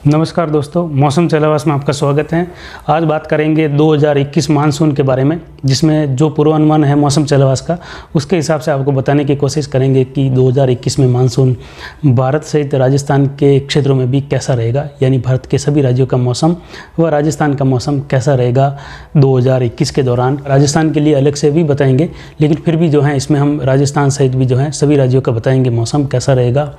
नमस्कार दोस्तों, मौसम चलावास में आपका स्वागत है। आज बात करेंगे 2021 मानसून के बारे में, जिसमें जो पूर्वानुमान है मौसम चलावास का, उसके हिसाब से आपको बताने की कोशिश करेंगे कि 2021 में मानसून भारत सहित राजस्थान के क्षेत्रों में भी कैसा रहेगा। यानी भारत के सभी राज्यों का मौसम व राजस्थान का मौसम कैसा रहेगा 2021 के दौरान। राजस्थान के लिए अलग से भी बताएंगे, लेकिन फिर भी जो है इसमें हम राजस्थान सहित भी जो है सभी राज्यों का बताएंगे मौसम कैसा रहेगा।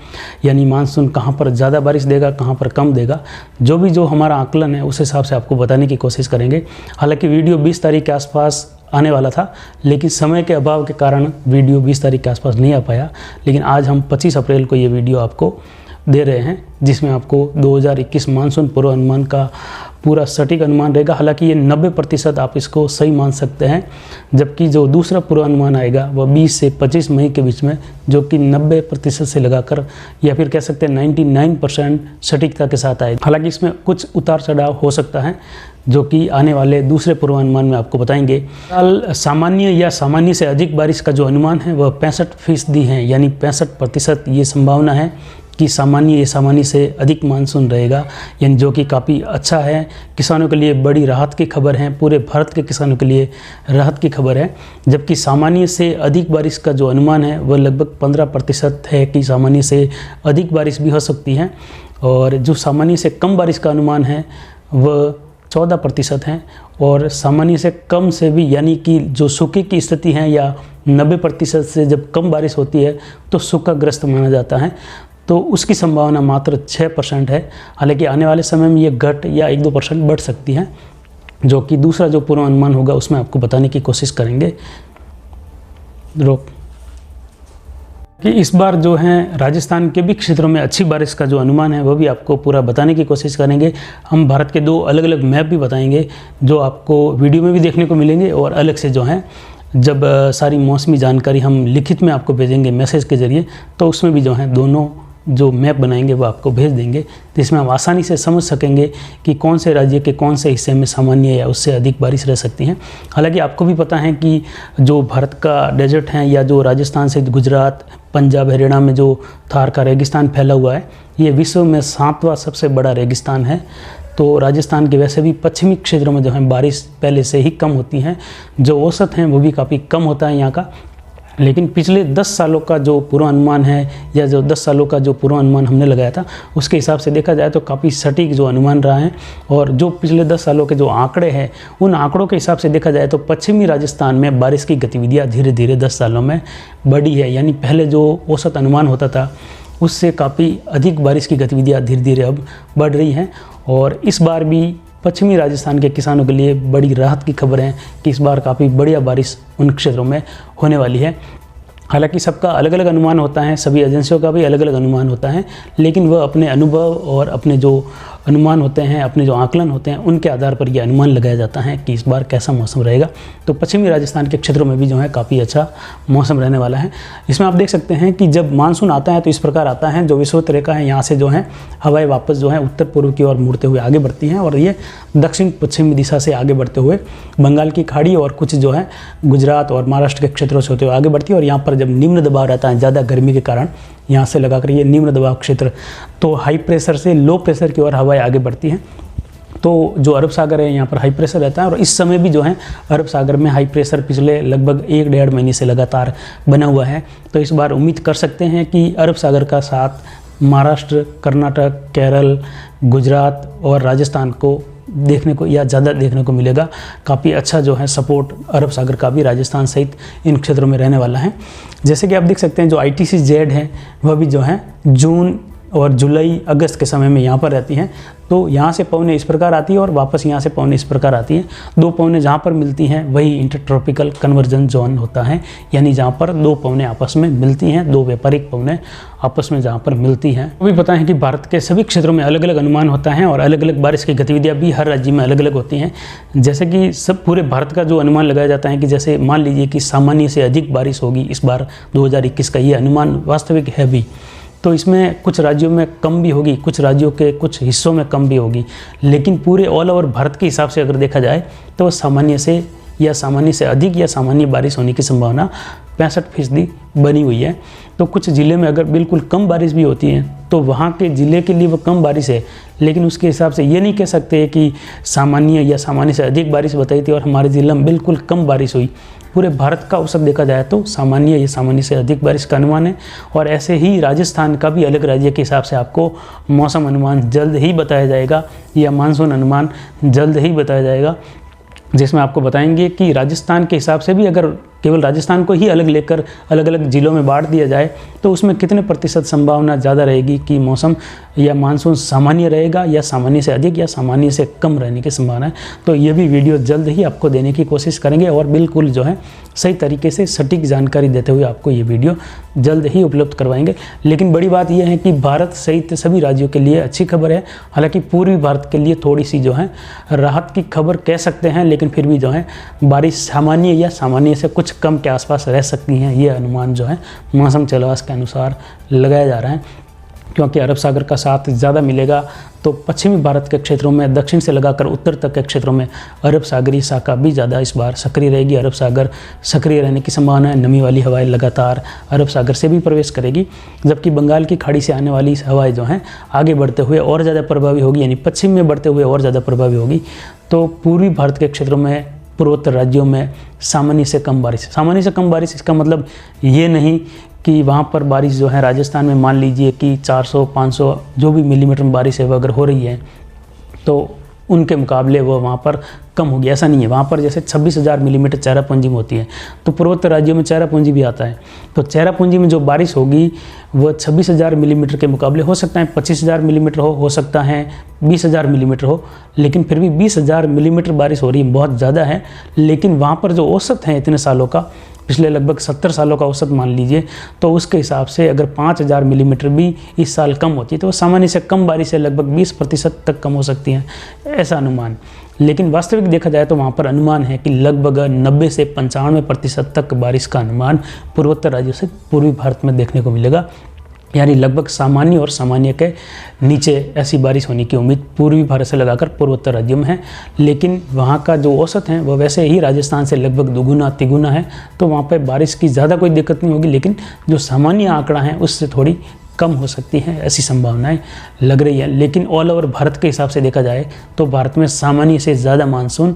यानी मानसून कहाँ पर ज़्यादा बारिश देगा, कहाँ पर कम देगा, जो हमारा आकलन है उस हिसाब से आपको बताने की कोशिश करेंगे। हालांकि वीडियो 20 तारीख के आसपास आने वाला था, लेकिन समय के अभाव के कारण वीडियो 20 तारीख के आसपास नहीं आ पाया। लेकिन आज हम 25 अप्रैल को ये वीडियो आपको दे रहे हैं, जिसमें आपको 2021 मानसून पूर्वानुमान का पूरा सटीक अनुमान रहेगा। हालांकि ये 90% आप इसको सही मान सकते हैं, जबकि जो दूसरा पूर्वानुमान आएगा वह 20 से 25 मई के बीच में, जो कि 90% से लगाकर या फिर कह सकते हैं 99% सटीकता के साथ आएगा। हालांकि इसमें कुछ उतार चढ़ाव हो सकता है, जो कि आने वाले दूसरे पूर्वानुमान में आपको बताएंगे। साल सामान्य या सामान्य से अधिक बारिश का जो अनुमान है वह 65% है, यानी 65% ये संभावना है कि सामान्य से अधिक मानसून रहेगा, यानी जो कि काफ़ी अच्छा है। किसानों के लिए बड़ी राहत की खबर है, पूरे भारत के किसानों के लिए राहत की खबर है। जबकि सामान्य से अधिक बारिश का जो अनुमान है वह लगभग 15% है कि सामान्य से अधिक बारिश भी हो सकती है, और जो सामान्य से कम बारिश का अनुमान है वह 14% है। और सामान्य से कम से भी, यानी कि जो सूखे की स्थिति है या 90% से जब कम बारिश होती है तो सूखाग्रस्त माना जाता है, तो उसकी संभावना मात्र 6% है। हालांकि आने वाले समय में ये घट या 1-2% बढ़ सकती है, जो कि दूसरा जो पूर्वानुमान होगा उसमें आपको बताने की कोशिश करेंगे। कि इस बार जो है राजस्थान के भी क्षेत्रों में अच्छी बारिश का जो अनुमान है वह भी आपको पूरा बताने की कोशिश करेंगे। हम भारत के 2 अलग अलग मैप भी बताएंगे, जो आपको वीडियो में भी देखने को मिलेंगे, और अलग से जो है जब सारी मौसमी जानकारी हम लिखित में आपको भेजेंगे मैसेज के ज़रिए, तो उसमें भी जो है दोनों जो मैप बनाएंगे वो आपको भेज देंगे, जिसमें हम आसानी से समझ सकेंगे कि कौन से राज्य के कौन से हिस्से में सामान्य या उससे अधिक बारिश रह सकती है। हालांकि आपको भी पता है कि जो भारत का डेजर्ट है, या जो राजस्थान से गुजरात, पंजाब, हरियाणा में जो थार का रेगिस्तान फैला हुआ है, ये विश्व में 7वां सबसे बड़ा रेगिस्तान है। तो राजस्थान के वैसे भी पश्चिमी क्षेत्रों में जो है बारिश पहले से ही कम होती है, जो औसत हैं वो भी काफ़ी कम होता है यहाँ का। लेकिन पिछले 10 सालों का जो पूर्वानुमान है, या जो 10 सालों का जो पूर्वानुमान हमने लगाया था, उसके हिसाब से देखा जाए तो काफ़ी सटीक जो अनुमान रहा है। और जो पिछले 10 सालों के जो आंकड़े हैं, उन आंकड़ों के हिसाब से देखा जाए तो पश्चिमी राजस्थान में बारिश की गतिविधियाँ धीरे धीरे 10 सालों में बढ़ी है। यानी पहले जो औसत अनुमान होता था उससे काफ़ी अधिक बारिश की गतिविधियाँ धीरे धीरे अब बढ़ रही हैं। और इस बार भी पश्चिमी राजस्थान के किसानों के लिए बड़ी राहत की खबर है कि इस बार काफ़ी बढ़िया बारिश उन क्षेत्रों में होने वाली है। हालांकि सबका अलग अलग अनुमान होता है, सभी एजेंसियों का भी अलग अलग अनुमान होता है, लेकिन वह अपने अनुभव और अपने जो अनुमान होते हैं, अपने जो आकलन होते हैं, उनके आधार पर यह अनुमान लगाया जाता है कि इस बार कैसा मौसम रहेगा। तो पश्चिमी राजस्थान के क्षेत्रों में भी जो है काफ़ी अच्छा मौसम रहने वाला है। इसमें आप देख सकते हैं कि जब मानसून आता है तो इस प्रकार आता है, जो विषुवत रेखा है यहाँ से जो है हवाएं वापस जो है उत्तर पूर्व की ओर मुड़ते हुए आगे बढ़ती हैं, और ये दक्षिण पश्चिमी दिशा से आगे बढ़ते हुए बंगाल की खाड़ी और कुछ जो है गुजरात और महाराष्ट्र के क्षेत्रों से होते हुए आगे बढ़ती है। और यहाँ पर जब निम्न दबाव रहता है ज़्यादा गर्मी के कारण, यहाँ से लगाकर ये निम्न दबाव क्षेत्र, तो हाई प्रेशर से लो प्रेशर की ओर हवाएं आगे बढ़ती हैं। तो जो अरब सागर है यहाँ पर हाई प्रेशर रहता है, और इस समय भी जो है अरब सागर में हाई प्रेशर पिछले लगभग 1-1.5 महीने से लगातार बना हुआ है। तो इस बार उम्मीद कर सकते हैं कि अरब सागर का साथ महाराष्ट्र, कर्नाटक, केरल, गुजरात और राजस्थान को देखने को या ज़्यादा देखने को मिलेगा। काफ़ी अच्छा जो है सपोर्ट अरब सागर का भी राजस्थान सहित इन क्षेत्रों में रहने वाला है। जैसे कि आप देख सकते हैं जो ITC-Z है वह भी जो है जून और जुलाई अगस्त के समय में यहाँ पर रहती हैं। तो यहाँ से पवनें इस प्रकार आती है और वापस यहाँ से पवनें इस प्रकार आती हैं। 2 पवनें जहाँ पर मिलती हैं वही इंटरट्रॉपिकल कन्वर्जन जोन होता है, यानी जहाँ पर 2 पवनें आपस में मिलती हैं, 2 व्यापारिक पवनें आपस में जहाँ पर मिलती हैं। वो भी पता है कि भारत के सभी क्षेत्रों में अलग अलग अनुमान होता है, और अलग अलग बारिश की गतिविधियाँ भी हर राज्य में अलग अलग होती हैं। जैसे कि सब पूरे भारत का जो अनुमान लगाया जाता है कि जैसे मान लीजिए कि सामान्य से अधिक बारिश होगी इस बार 2021 का, ये अनुमान वास्तविक है भी। तो इसमें कुछ राज्यों में कम भी होगी, कुछ राज्यों के कुछ हिस्सों में कम भी होगी, लेकिन पूरे ऑल ओवर भारत के हिसाब से अगर देखा जाए तो सामान्य से अधिक या सामान्य बारिश होने की संभावना 65% बनी हुई है। तो कुछ ज़िले में अगर बिल्कुल कम बारिश भी होती है तो वहाँ के ज़िले के लिए वो कम बारिश है, लेकिन उसके हिसाब से ये नहीं कह सकते कि सामान्य या सामान्य से अधिक बारिश बताई थी और हमारे ज़िले में बिल्कुल कम बारिश हुई। पूरे भारत का औसत देखा जाए तो सामान्य या सामान्य से अधिक बारिश का अनुमान है। और ऐसे ही राजस्थान का भी अलग राज्य के हिसाब से आपको मौसम अनुमान जल्द ही बताया जाएगा या मानसून अनुमान जल्द ही बताया जाएगा, जिसमें आपको बताएंगे कि राजस्थान के हिसाब से भी अगर केवल राजस्थान को ही अलग लेकर अलग अलग ज़िलों में बांट दिया जाए तो उसमें कितने प्रतिशत संभावना ज़्यादा रहेगी कि मौसम या मानसून सामान्य रहेगा या सामान्य से अधिक या सामान्य से कम रहने की संभावना है। तो ये भी वीडियो जल्द ही आपको देने की कोशिश करेंगे और बिल्कुल जो है सही तरीके से सटीक जानकारी देते हुए आपको ये वीडियो जल्द ही उपलब्ध करवाएंगे। लेकिन बड़ी बात यह है कि भारत सहित सभी राज्यों के लिए अच्छी खबर है। हालांकि पूर्वी भारत के लिए थोड़ी सी जो है राहत की खबर कह सकते हैं, लेकिन फिर भी जो है बारिश सामान्य या सामान्य से कुछ कम के आसपास रह सकती हैं। ये अनुमान जो है मौसम जलवास के अनुसार लगाया जा रहा है, क्योंकि अरब सागर का साथ ज़्यादा मिलेगा तो पश्चिमी भारत के क्षेत्रों में दक्षिण से लगाकर उत्तर तक के क्षेत्रों में अरब सागरीय शाखा भी ज़्यादा इस बार सक्रिय रहेगी। अरब सागर सक्रिय रहने की संभावना है। नमी वाली हवाएं लगातार अरब सागर से भी प्रवेश करेगी, जबकि बंगाल की खाड़ी से आने वाली हवाएं जो हैं आगे बढ़ते हुए और ज़्यादा प्रभावी होगी, यानी पश्चिम में बढ़ते हुए और ज़्यादा प्रभावी होगी। तो पूर्वी भारत के क्षेत्रों में, पूर्वोत्तर राज्यों में सामान्य से कम बारिश। सामान्य से कम बारिश इसका मतलब ये नहीं कि वहाँ पर बारिश जो है राजस्थान में मान लीजिए कि 400-500 जो भी मिलीमीटर बारिश है वो अगर हो रही है तो उनके मुकाबले वो वहाँ पर कम होगी, ऐसा नहीं है। वहाँ पर जैसे 26,000 मिलीमीटर चेरापूंजी में होती है तो पूर्वोत्तर राज्यों में चेरापूंजी भी आता है। तो चेरापूंजी में जो बारिश होगी वह 26,000 मिलीमीटर के मुकाबले हो सकता है 25,000 मिलीमीटर हो सकता है 20,000 मिलीमीटर हो, लेकिन फिर भी 20,000 मिलीमीटर बारिश हो रही है, बहुत ज़्यादा है। लेकिन वहाँ पर जो औसत है इतने सालों का, पिछले लगभग 70 सालों का औसत मान लीजिए, तो उसके हिसाब से अगर 5,000 मिलीमीटर भी इस साल कम होती है तो सामान्य से कम बारिश है लगभग 20% तक कम हो सकती है, ऐसा अनुमान। लेकिन वास्तविक देखा जाए तो वहाँ पर अनुमान है कि लगभग 90 से 95% तक बारिश का अनुमान पूर्वोत्तर राज्यों से पूर्वी भारत में देखने को मिलेगा, यानी लगभग सामान्य और सामान्य के नीचे ऐसी बारिश होने की उम्मीद पूर्वी भारत से लगाकर पूर्वोत्तर राज्यों में है। लेकिन वहाँ का जो औसत है वह वैसे ही राजस्थान से लगभग दुगुना तिगुना है, तो वहाँ पर बारिश की ज़्यादा कोई दिक्कत नहीं होगी। लेकिन जो सामान्य आंकड़ा है उससे थोड़ी कम हो सकती है, ऐसी संभावनाएं लग रही है। लेकिन ऑल ओवर भारत के हिसाब से देखा जाए तो भारत में सामान्य से ज़्यादा मानसून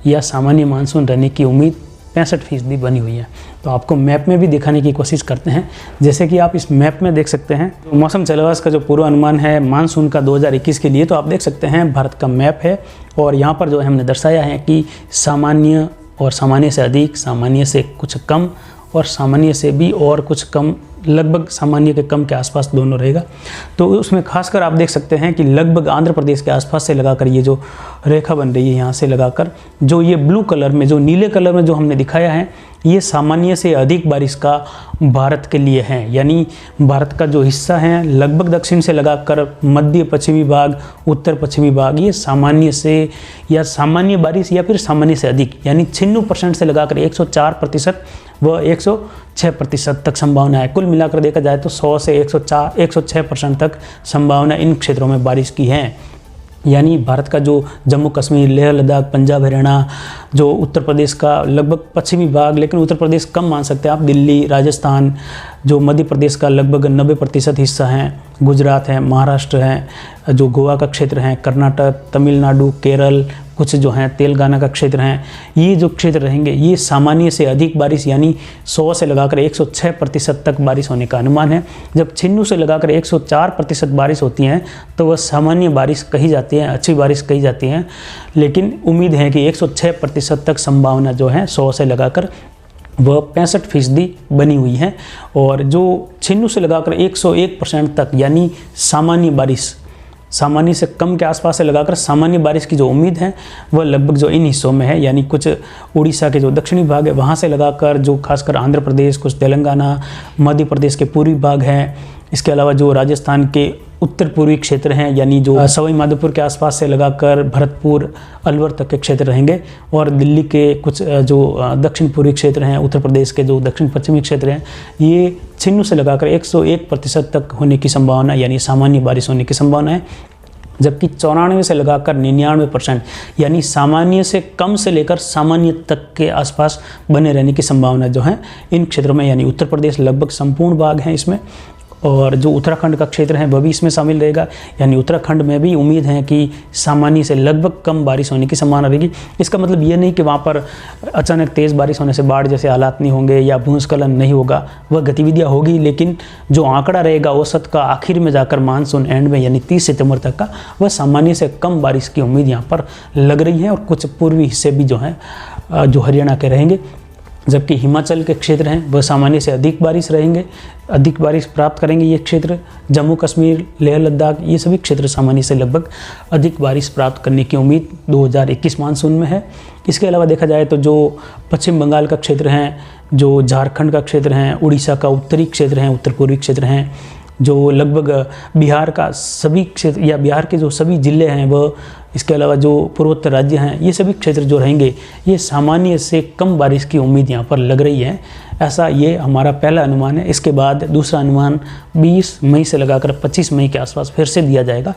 या सामान्य मानसून रहने की उम्मीद 65% बनी हुई है। तो आपको मैप में भी दिखाने की कोशिश करते हैं, जैसे कि आप इस मैप में देख सकते हैं मौसम जलवास का जो पूर्वानुमान है मानसून का 2021 के लिए। तो आप देख सकते हैं भारत का मैप है और यहाँ पर जो है हमने दर्शाया है कि सामान्य और सामान्य से अधिक, सामान्य से कुछ कम और सामान्य से भी और कुछ कम, लगभग सामान्य के कम के आसपास दोनों रहेगा। तो उसमें खासकर आप देख सकते हैं कि लगभग आंध्र प्रदेश के आसपास से लगाकर ये जो रेखा बन रही है यहाँ से लगाकर, जो ये ब्लू कलर में, जो नीले कलर में जो हमने दिखाया है, ये सामान्य से अधिक बारिश का भारत के लिए है। यानी भारत का जो हिस्सा है लगभग दक्षिण से लगाकर मध्य पश्चिमी भाग, उत्तर पश्चिमी भाग, ये सामान्य से या सामान्य बारिश या फिर सामान्य से अधिक, यानी 96% से लगाकर 104% व 106% तक संभावना है। कुल मिलाकर देखा जाए तो 100 से 106% तक संभावना इन क्षेत्रों में बारिश की है। यानी भारत का जो जम्मू कश्मीर, लेह लद्दाख, पंजाब, हरियाणा, जो उत्तर प्रदेश का लगभग पश्चिमी भाग, लेकिन उत्तर प्रदेश कम मान सकते हैं आप, दिल्ली, राजस्थान, जो मध्य प्रदेश का लगभग 90% हिस्सा है, गुजरात है, महाराष्ट्र है, जो गोवा का क्षेत्र है, कर्नाटक, तमिलनाडु, केरल, कुछ जो हैं तेलंगाना का क्षेत्र हैं, ये जो क्षेत्र रहेंगे ये सामान्य से अधिक बारिश यानी 100 से लगाकर 106% तक बारिश होने का अनुमान है। जब 96 से लगाकर 104% बारिश होती है तो वह सामान्य बारिश कही जाती है, अच्छी बारिश कही जाती है। लेकिन उम्मीद है कि 106% तक संभावना जो है 100 से लगाकर वह 65% बनी हुई है। और जो 96 से लगाकर 101% तक यानी सामान्य बारिश, सामान्य से कम के आसपास से लगाकर सामान्य बारिश की जो उम्मीद है वह लगभग जो इन हिस्सों में है, यानी कुछ उड़ीसा के जो दक्षिणी भाग है वहाँ से लगाकर जो खासकर आंध्र प्रदेश, कुछ तेलंगाना, मध्य प्रदेश के पूर्वी भाग हैं, इसके अलावा जो राजस्थान के उत्तर पूर्वी क्षेत्र हैं, यानी जो सवाई माधोपुर के आसपास से लगाकर भरतपुर, अलवर तक के क्षेत्र रहेंगे, और दिल्ली के कुछ जो दक्षिण पूर्वी क्षेत्र हैं, उत्तर प्रदेश के जो दक्षिण पश्चिमी क्षेत्र हैं, ये 96 से लगाकर 101% तक होने की संभावना, यानी सामान्य बारिश होने की संभावना है। जबकि 94 से लगाकर 99% यानी सामान्य से कम से लेकर सामान्य तक के आसपास बने रहने की संभावना जो है इन क्षेत्रों में, यानी उत्तर प्रदेश लगभग संपूर्ण भाग हैं इसमें, और जो उत्तराखंड का क्षेत्र है वह भी इसमें शामिल रहेगा। यानी उत्तराखंड में भी उम्मीद है कि सामान्य से लगभग कम बारिश होने की संभावना रहेगी। इसका मतलब ये नहीं कि वहाँ पर अचानक तेज़ बारिश होने से बाढ़ जैसे हालात नहीं होंगे या भूस्खलन नहीं होगा, वह गतिविधियाँ होगी, लेकिन जो आंकड़ा रहेगा औसत का आखिर में जाकर मानसून एंड में यानी 30 सितंबर तक का, वह सामान्य से कम बारिश की उम्मीद यहाँ पर लग रही है। और कुछ पूर्वी हिस्से भी जो हैं जो हरियाणा के रहेंगे, जबकि हिमाचल के क्षेत्र हैं वह सामान्य से अधिक बारिश रहेंगे, अधिक बारिश प्राप्त करेंगे ये क्षेत्र। जम्मू कश्मीर, लेह लद्दाख, ये सभी क्षेत्र सामान्य से लगभग अधिक बारिश प्राप्त करने की उम्मीद 2021 मानसून में है। इसके अलावा देखा जाए तो जो पश्चिम बंगाल का क्षेत्र हैं, जो झारखंड का क्षेत्र हैं, उड़ीसा का उत्तरी क्षेत्र हैं, उत्तर पूर्वी क्षेत्र हैं, जो लगभग बिहार का सभी क्षेत्र या बिहार के जो सभी ज़िले हैं वह, इसके अलावा जो पूर्वोत्तर राज्य हैं, ये सभी क्षेत्र जो रहेंगे ये सामान्य से कम बारिश की उम्मीद यहाँ पर लग रही है। ऐसा ये हमारा पहला अनुमान है। इसके बाद दूसरा अनुमान 20 मई से लगाकर 25 मई के आसपास फिर से दिया जाएगा,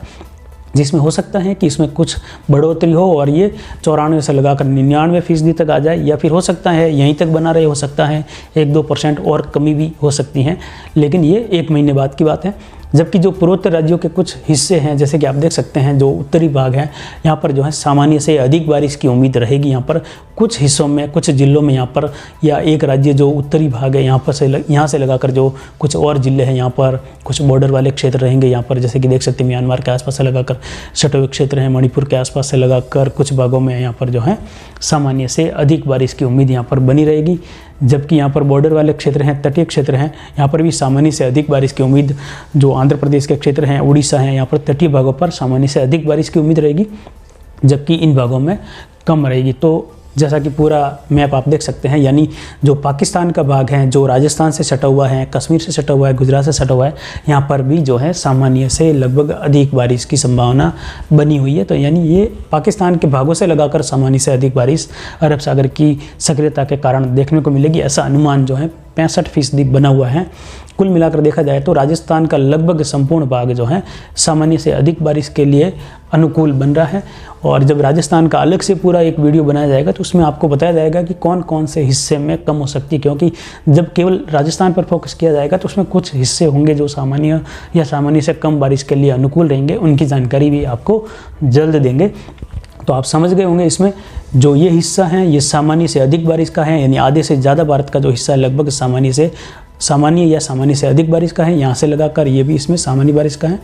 जिसमें हो सकता है कि इसमें कुछ बढ़ोतरी हो और ये 94 से लगाकर 99% तक आ जाए, या फिर हो सकता है यहीं तक बना रहे, हो सकता है 1-2% और कमी भी हो सकती हैं, लेकिन ये 1 महीने बाद की बात है। जबकि जो पूर्वोत्तर राज्यों के कुछ हिस्से हैं, जैसे कि आप देख सकते हैं जो उत्तरी भाग है, यहाँ पर जो है सामान्य से अधिक बारिश की उम्मीद रहेगी। यहाँ पर कुछ हिस्सों में, कुछ जिलों में यहाँ पर, या एक राज्य जो उत्तरी भाग है यहाँ पर से यहाँ से लगाकर जो कुछ और जिले हैं, यहाँ पर कुछ बॉर्डर वाले क्षेत्र रहेंगे यहाँ पर, जैसे कि देख सकते हैं म्यांमार के आसपास से लगाकर सटोवे क्षेत्र हैं, मणिपुर के आसपास से लगाकर कुछ भागों में यहाँ पर जो है सामान्य से अधिक बारिश की उम्मीद यहाँ पर बनी रहेगी। जबकि यहाँ पर बॉर्डर वाले क्षेत्र हैं, तटीय क्षेत्र हैं, यहाँ पर भी सामान्य से अधिक बारिश की उम्मीद, जो आंध्र प्रदेश के क्षेत्र हैं, उड़ीसा हैं, यहाँ पर तटीय भागों पर सामान्य से अधिक बारिश की उम्मीद रहेगी, जबकि इन भागों में कम रहेगी। तो जैसा कि पूरा मैप आप देख सकते हैं, यानी जो पाकिस्तान का भाग है, जो राजस्थान से सटा हुआ है, कश्मीर से सटा हुआ है, गुजरात से सटा हुआ है, यहाँ पर भी जो है सामान्य से लगभग अधिक बारिश की संभावना बनी हुई है। तो यानी ये पाकिस्तान के भागों से लगाकर सामान्य से अधिक बारिश अरब सागर की सक्रियता के कारण देखने को मिलेगी, ऐसा अनुमान जो है 65% बना हुआ है। कुल मिलाकर देखा जाए तो राजस्थान का लगभग संपूर्ण भाग जो है सामान्य से अधिक बारिश के लिए अनुकूल बन रहा है। और जब राजस्थान का अलग से पूरा एक वीडियो बनाया जाएगा तो उसमें आपको बताया जाएगा कि कौन कौन से हिस्से में कम हो सकती है, क्योंकि जब केवल राजस्थान पर फोकस किया जाएगा तो उसमें कुछ हिस्से होंगे जो सामान्य या सामान्य से कम बारिश के लिए अनुकूल रहेंगे, उनकी जानकारी भी आपको जल्द देंगे। तो आप समझ गए होंगे इसमें जो ये हिस्सा है ये सामान्य से अधिक बारिश का है, यानी आधे से ज़्यादा भारत का जो हिस्सा है लगभग सामान्य या सामान्य से अधिक बारिश का है। यहाँ से लगाकर ये भी इसमें सामान्य बारिश का है,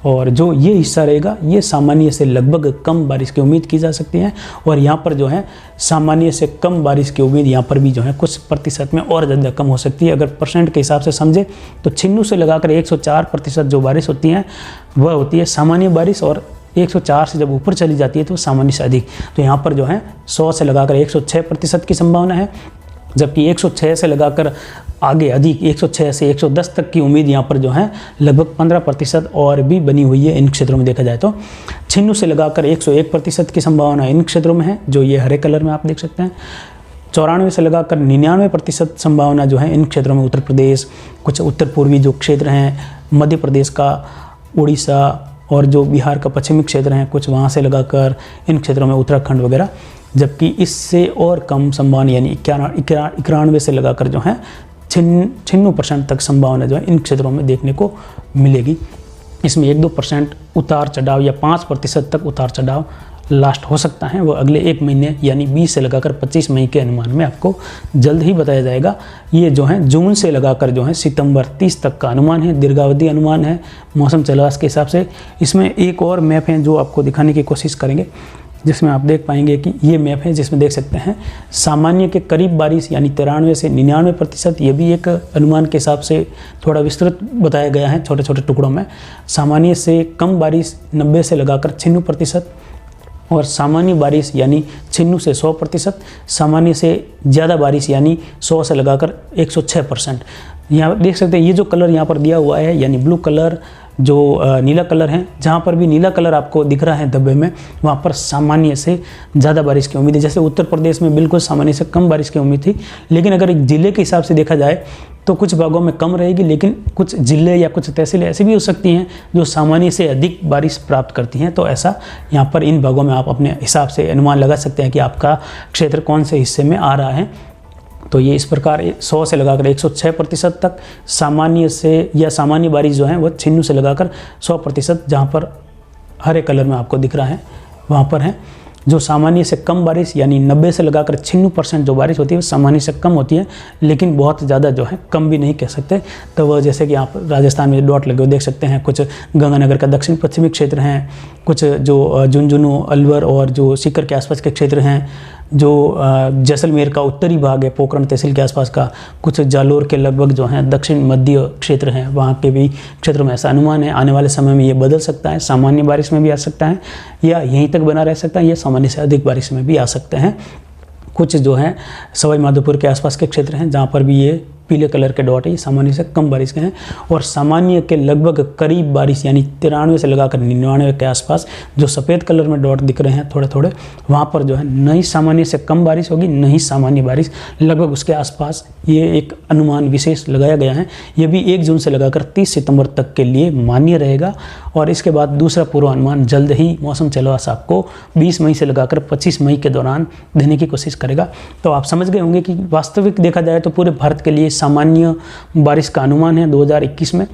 और जो ये हिस्सा रहेगा ये सामान्य से लगभग कम बारिश की उम्मीद की जा सकती है। और यहाँ पर जो है सामान्य से कम बारिश की उम्मीद यहाँ पर भी जो है कुछ प्रतिशत में और ज़्यादा कम हो सकती है। अगर परसेंट के हिसाब से समझे तो 96 से लगाकर 104% जो बारिश होती है वह होती है सामान्य बारिश, और 104 से जब ऊपर चली जाती है तो सामान्य से अधिक। तो यहाँ पर जो है 100 से लगाकर 106% की संभावना है, जबकि 106 से लगाकर आगे अधिक 106 से 110 तक की उम्मीद यहाँ पर जो है लगभग 15% और भी बनी हुई है इन क्षेत्रों में देखा जाए तो। 96 से लगाकर 101% की संभावना इन क्षेत्रों में है, जो ये हरे कलर में आप देख सकते हैं। 94 से लगाकर 99% संभावना जो है इन क्षेत्रों में उत्तर प्रदेश, कुछ उत्तर पूर्वी जो क्षेत्र हैं, मध्य प्रदेश का, उड़ीसा और जो बिहार का पश्चिमी क्षेत्र हैं कुछ, वहाँ से लगाकर इन क्षेत्रों में उत्तराखंड वगैरह। जबकि इससे और कम संभावना यानी 91 से लगाकर जो है 96% तक संभावना जो है इन क्षेत्रों में देखने को मिलेगी। इसमें 1-2% उतार चढ़ाव या 5% तक उतार चढ़ाव लास्ट हो सकता है, वो अगले 1 महीने यानी 20 से लगाकर 25 मई के अनुमान में आपको जल्द ही बताया जाएगा। ये जो है जून से लगाकर जो है सितंबर 30 तक का अनुमान है, दीर्घावधि अनुमान है मौसम चलवास के हिसाब से। इसमें एक और मैप है जो आपको दिखाने की कोशिश करेंगे, जिसमें आप देख पाएंगे कि ये मैप है जिसमें देख सकते हैं सामान्य के करीब बारिश यानी 93 से 99%। ये भी एक अनुमान के हिसाब से थोड़ा विस्तृत बताया गया है छोटे छोटे टुकड़ों में। सामान्य से कम बारिश 90 से लगाकर 96%, और सामान्य बारिश यानी 96 से 100%, सामान्य से ज़्यादा बारिश यानी 100 से लगाकर 106%। यहाँ देख सकते हैं ये जो कलर यहाँ पर दिया हुआ है यानी ब्लू कलर, जो नीला कलर है, जहाँ पर भी नीला कलर आपको दिख रहा है धब्बे में, वहाँ पर सामान्य से ज़्यादा बारिश की उम्मीद है। जैसे उत्तर प्रदेश में बिल्कुल सामान्य से कम बारिश की उम्मीद थी, लेकिन अगर एक ज़िले के हिसाब से देखा जाए तो कुछ भागों में कम रहेगी, लेकिन कुछ जिले या कुछ तहसीलें ऐसी भी हो सकती हैं जो सामान्य से अधिक बारिश प्राप्त करती हैं। तो ऐसा यहाँ पर इन भागों में आप अपने हिसाब से अनुमान लगा सकते हैं कि आपका क्षेत्र कौन से हिस्से में आ रहा है। तो ये इस प्रकार 100 से लगाकर 106% तक सामान्य से या सामान्य बारिश जो है वो 96 से लगाकर 100%, जहाँ पर हरे कलर में आपको दिख रहा है वहाँ पर है। जो सामान्य से कम बारिश यानी 90 से लगाकर 96% जो बारिश होती है वो सामान्य से कम होती है, लेकिन बहुत ज़्यादा जो है कम भी नहीं कह सकते। तो वह जैसे कि आप राजस्थान में डॉट लगे हुए देख सकते हैं, कुछ गंगानगर का दक्षिण पश्चिमी क्षेत्र हैं, कुछ जो झुंझुनू, अलवर और जो सीकर के आसपास के क्षेत्र हैं, जो जैसलमेर का उत्तरी भाग है पोखरण तहसील के आसपास का, कुछ जालोर के लगभग जो हैं दक्षिण मध्य क्षेत्र हैं, वहाँ के भी क्षेत्र में ऐसा अनुमान है। आने वाले समय में ये बदल सकता है, सामान्य बारिश में भी आ सकता है या यहीं तक बना रह सकता है, या सामान्य से अधिक बारिश में भी आ सकते हैं। कुछ जो हैं सवाई माधोपुर के आसपास के क्षेत्र हैं जहाँ पर भी ये पीले कलर के डॉट है, ये सामान्य से कम बारिश के हैं, और सामान्य के लगभग करीब बारिश यानी 93 से लगाकर 99 के आसपास जो सफ़ेद कलर में डॉट दिख रहे हैं थोड़े थोड़े, वहाँ पर जो है न ही सामान्य से कम बारिश होगी न ही सामान्य बारिश, लगभग उसके आसपास ये एक अनुमान विशेष लगाया गया है। ये भी 1 जून से लगाकर 30 सितंबर तक के लिए मान्य रहेगा। और इसके बाद दूसरा पूर्वानुमान जल्द ही मौसम चलवास आपको 20 मई से लगाकर 25 मई के दौरान देने की कोशिश करेगा। तो आप समझ गए होंगे कि वास्तविक देखा जाए तो पूरे भारत के लिए सामान्य बारिश का अनुमान है 2021 में।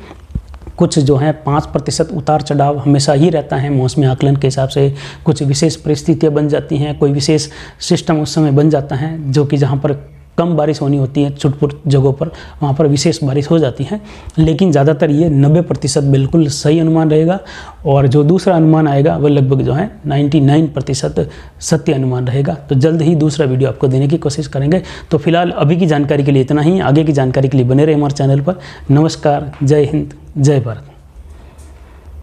कुछ जो है 5% उतार चढ़ाव हमेशा ही रहता है मौसमी आकलन के हिसाब से, कुछ विशेष परिस्थितियां बन जाती हैं, कोई विशेष सिस्टम उस समय बन जाता है जो कि जहां पर कम बारिश होनी होती है छुटपुट जगहों पर, वहाँ पर विशेष बारिश हो जाती है। लेकिन ज़्यादातर ये 90% बिल्कुल सही अनुमान रहेगा, और जो दूसरा अनुमान आएगा वह लगभग जो है 99% सत्य अनुमान रहेगा। तो जल्द ही दूसरा वीडियो आपको देने की कोशिश करेंगे। तो फिलहाल अभी की जानकारी के लिए इतना ही, आगे की जानकारी के लिए बने रहे हमारे चैनल पर। नमस्कार, जय हिंद, जय भारत।